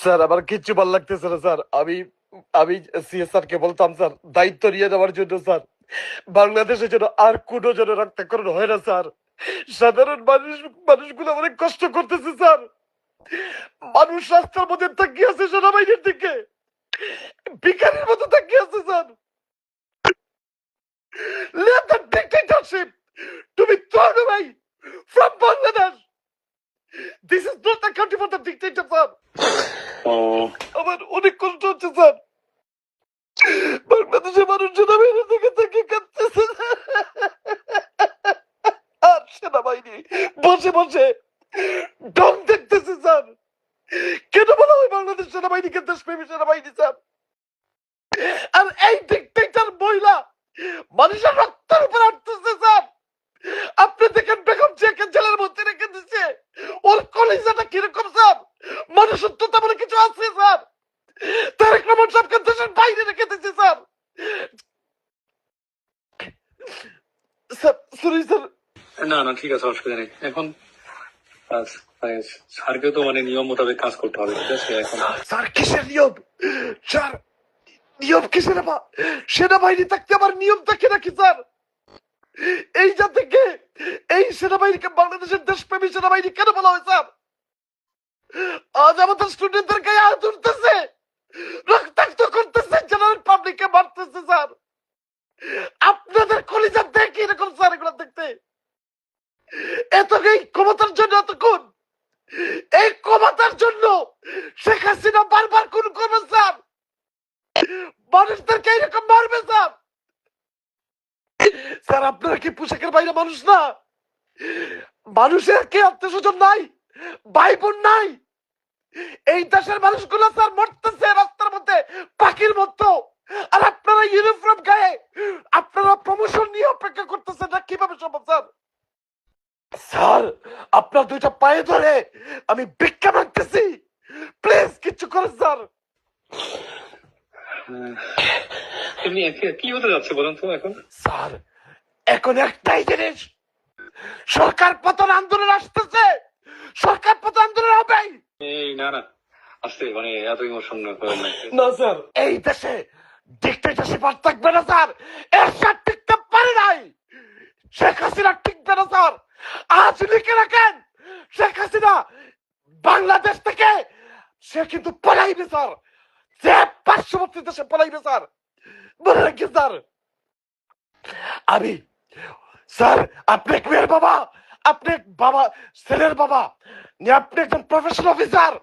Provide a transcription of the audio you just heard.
Sir আমার কিচ্ছু ভালো লাগতেছে না স্যার। আমি আমি সিএসআর কে বলতাম স্যার দায়িত্ব নিয়ে নেওয়ার জন্য স্যার, বাংলাদেশে যেন আর কোনো যেন রক্তকরণ হয় না স্যার। সাধারণ মানুষগুলো অনেক কষ্ট করতেছে স্যার। মানুষ রাস্তার মধ্যে তাকিয়ে আছে সেনাবাহিনীর দিকে, ভিখারির মতো তাকিয়ে আছে sir. Let the dictatorship to be thrown away from Bangladesh. This is not the country for the dictator sir. আমার অনেক কষ্ট হচ্ছে স্যার। বাংলাদেশের মানুষ সেনাবাহিনীর দিকে তাকিয়ে কাঁদতেছে আর সেনাবাহিনী বসে বসে ঢং দেখতেছে স্যার। কেন বলা হয় বাংলাদেশ সেনাবাহিনীকে দেশপ্রেমী সেনাবাহিনী স্যার? আর এই ডিক্টেটর মহিলা মানুষের রক্তের উপর আটতেছে স্যার। আপনি দেখেন বেগম জিয়াকে জেলের মধ্যে রেখে দিচ্ছে, ওর কলিজাটা কিরকম স্যার? মানুষত্বতা বলে কিছু আছে স্যার? তারেক রহমান সাহেবকে দেশের বাইরে রেখে দিচ্ছে স্যার। Sir sorry sir. না না ঠিক আছে, অসুবিধা নেই। এখন স্যারকেও তো মানে নিয়ম মোতাবেক কাজ করতে হবে, ঠিক আছে? এখন স্যার কিসের নিয়ম স্যার? নিয়ম কিসের? সেনাবাহিনী থাকতে আবার নিয়ম থাকে নাকি স্যার? এই জাতিকে, এই সেনাবাহিনীকে বাংলাদেশের দেশপ্রেমী সেনাবাহিনী কেন বলা হয় স্যার? আজ আমাদের স্টুডেন্টদের গায়ে হাত উঠতেছে, রক্তাক্ত করতেছে, জেনারেল পাবলিককে মারতেছে স্যার। আপনাদের কলিজা দেখি এরকম স্যার এগুলো দেখতে। এই ক্ষমতার জন্য এতক্ষণ, এই ক্ষমতার জন্য শেখ হাসিনা বারবার খুন করবে স্যার, মানুষদেরকে এরকম মারবে স্যার। স্যার আপনারা কি পোশাকের বাইরে মানুষ না? মানুষের কি আত্মীয় স্বজন নাই, ভাই বোন নাই? এই দেশের মানুষগুলো স্যার মরতেছে রাস্তার মধ্যে পাখির মতো, আর আপনারা ইউনিফর্ম গায়ে আপনারা প্রমোশন নিয়ে অপেক্ষা করতেছেন না? কিভাবে সম্ভব স্যার? স্যার আপনার দুইটা পায়ে ধরে আমি ভিক্ষা মাগতেছি, প্লিজ কিছু করেন স্যার। এমনি কি হতে যাচ্ছে বলেন তো এখন? স্যার এখন একটাই জিনিস, সরকার পতন আন্দোলন আসতেছে, সরকার পতন আন্দোলন হবেই। এই না না আসতে মানে এত ইমোশন করেন না। না স্যার এই দেশে ডিক্টেটরশিপ আর থাকবে না স্যার। এরশাদ টিকতে পারে নাই, শেখ হাসিনা টিকবে না স্যার। আজ লিখে রাখেন, শেখ হাসিনা বাংলাদেশ থেকে সে কিন্তু পলাইবে স্যার, যে পার্শ্ববর্তী দেশে পলাইবে স্যার, মনে রাখি স্যার। আমি স্যার আপনি এক মেয়ের বাবা, আপনি এক বাবা ছেলের বাবা, আপনি একজন প্রফেশনাল অফিসার।